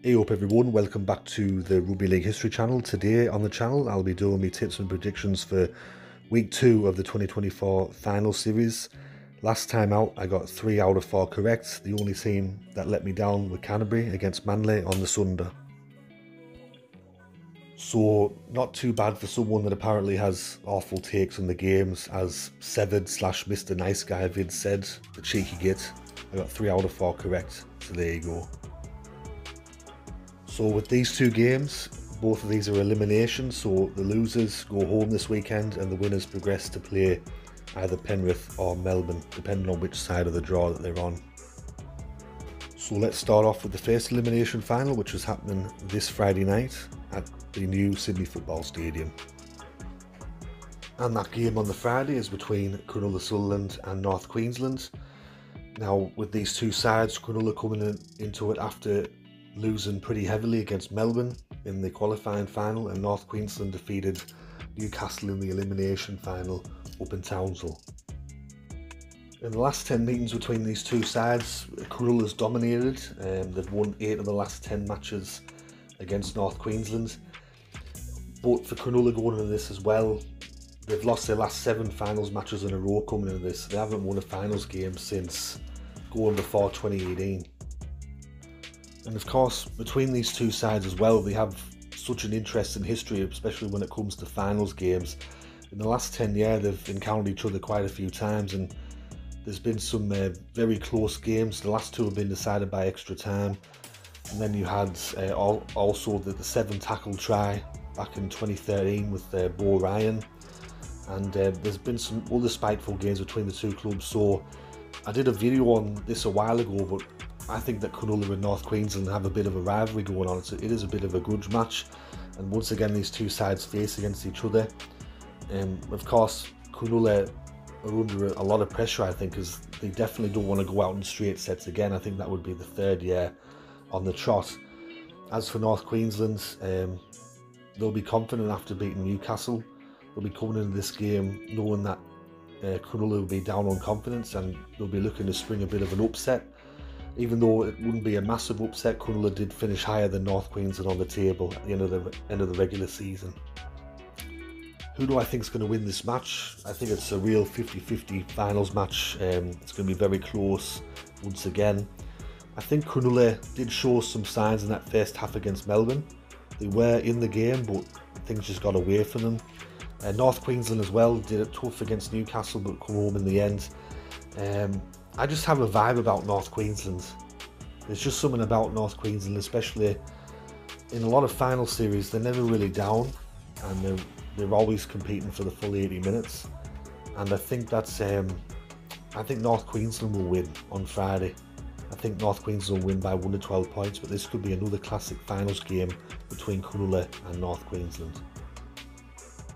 Hey up everyone, welcome back to the Rugby League History channel. Today on the channel I'll be doing my tips and predictions for week 2 of the 2024 Finals Series. Last time out I got 3 out of 4 correct. The only team that let me down was Canterbury against Manly on the Sunday. So not too bad for someone that apparently has awful takes on the games, as Severed / Mr. Nice Guy Vid said, the cheeky git. I got 3 out of 4 correct, so there you go. So with these two games, both of these are eliminations, so the losers go home this weekend and the winners progress to play either Penrith or Melbourne, depending on which side of the draw that they're on. So let's start off with the first elimination final, which is happening this Friday night at the new Sydney Football Stadium. And that game on the Friday is between Cronulla-Sutherland and North Queensland. Now with these two sides, Cronulla coming into it after losing pretty heavily against Melbourne in the qualifying final, and North Queensland defeated Newcastle in the elimination final up in Townsville. In the last 10 meetings between these two sides, Cronulla's dominated. They've won 8 of the last 10 matches against North Queensland. But for Cronulla going into this as well, they've lost their last 7 finals matches in a row coming into this. They haven't won a finals game since going before 2018. And of course, between these two sides as well, they have such an interesting history, especially when it comes to finals games. In the last 10 years, they've encountered each other quite a few times, and there's been some very close games. The last 2 have been decided by extra time. And then you had also the 7 tackle try back in 2013 with Bo Ryan. And there's been some other spiteful games between the two clubs. So I did a video on this a while ago, but I think that Cronulla and North Queensland have a bit of a rivalry going on. It is a bit of a grudge match, and once again these two sides face against each other. Of course, Cronulla are under a lot of pressure, I think, because they definitely don't want to go out in straight sets again. I think that would be the 3rd year on the trot. As for North Queensland, they'll be confident after beating Newcastle. They'll be coming into this game knowing that Cronulla will be down on confidence, and they'll be looking to spring a bit of an upset. Even though it wouldn't be a massive upset, Cronulla did finish higher than North Queensland on the table at the end of the regular season. Who do I think is going to win this match? I think it's a real 50-50 finals match. It's going to be very close once again. I think Cronulla did show some signs in that first half against Melbourne. They were in the game, but things just got away from them. North Queensland as well did it tough against Newcastle, but come home in the end. I just have a vibe about North Queensland. There's just something about North Queensland, especially in a lot of final series. They're never really down, and they're always competing for the full 80 minutes. And I think that's I think North Queensland will win on Friday. I think North Queensland will win by 1 to 12 points, but this could be another classic finals game between Cronulla and North Queensland.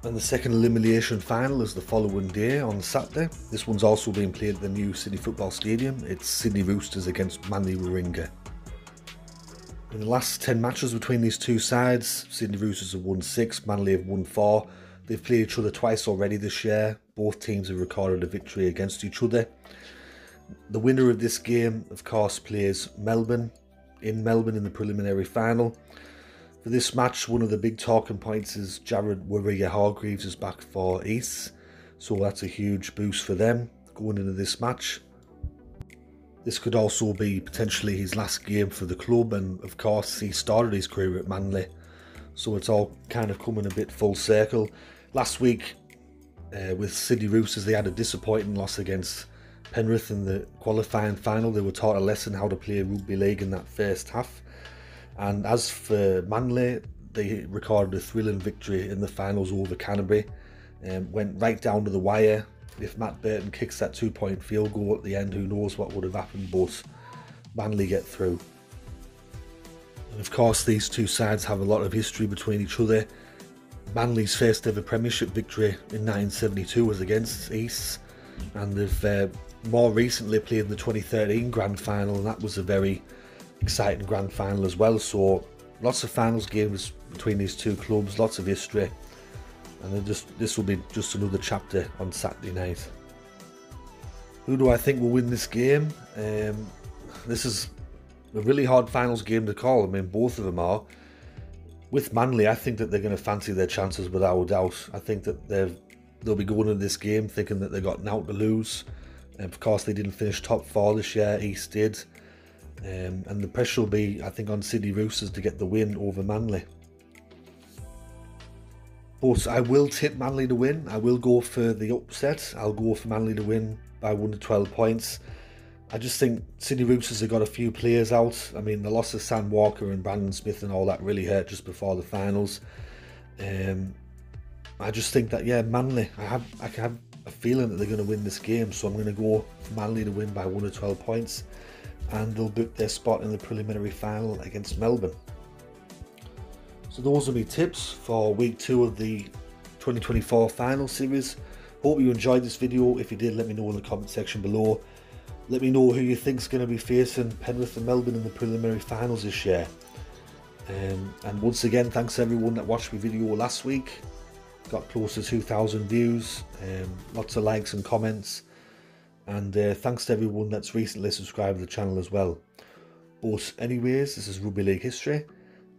And the second elimination final is the following day on Saturday. This one's also being played at the new Sydney Football Stadium. It's Sydney Roosters against Manly Warringah. In the last 10 matches between these two sides, Sydney Roosters have won 6, Manly have won 4. They've played each other twice already this year. Both teams have recorded a victory against each other. The winner of this game, of course, plays Melbourne in the preliminary final. For this match, one of the big talking points is Jared Warrior-Hargreaves is back for East, so that's a huge boost for them going into this match. This could also be potentially his last game for the club, and of course he started his career at Manly, so it's all kind of coming a bit full circle. Last week with Sydney Roosters, they had a disappointing loss against Penrith in the qualifying final. They were taught a lesson how to play rugby league in that first half. And as for Manly, they recorded a thrilling victory in the finals over Canterbury. Went right down to the wire. If Matt Burton kicks that 2-point field goal at the end, who knows what would have happened, but Manly get through. And of course, these two sides have a lot of history between each other. Manly's first ever premiership victory in 1972 was against East, and they've more recently played in the 2013 grand final, and that was a very exciting grand final as well. So lots of finals games between these two clubs, lots of history, and this will be just another chapter on Saturday night. Who do I think will win this game? This is a really hard finals game to call. I mean, both of them are. With Manly, I think that they're going to fancy their chances without a doubt. I think that they'll be going into this game thinking that they've got now to lose. Of course, they didn't finish top 4 this year. East did. And the pressure will be, I think, on Sydney Roosters to get the win over Manly. But I will tip Manly to win. I will go for the upset. I'll go for Manly to win by 1 to 12 points. I just think Sydney Roosters have got a few players out. I mean, the loss of Sam Walker and Brandon Smith and all that really hurt just before the finals. I just think that, yeah, Manly, I have a feeling that they're going to win this game. So I'm going to go for Manly to win by 1 to 12 points. And they'll book their spot in the preliminary final against Melbourne. So those are my tips for week 2 of the 2024 Finals Series. Hope you enjoyed this video. If you did, let me know in the comment section below. Let me know who you think is going to be facing Penrith and Melbourne in the preliminary finals this year. And once again, thanks to everyone that watched my video last week. Got close to 2,000 views, lots of likes and comments. And thanks to everyone that's recently subscribed to the channel as well. But anyways, this is Rugby League history.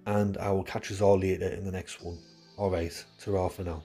And I will catch us all later in the next one. Alright, ta-ra for now.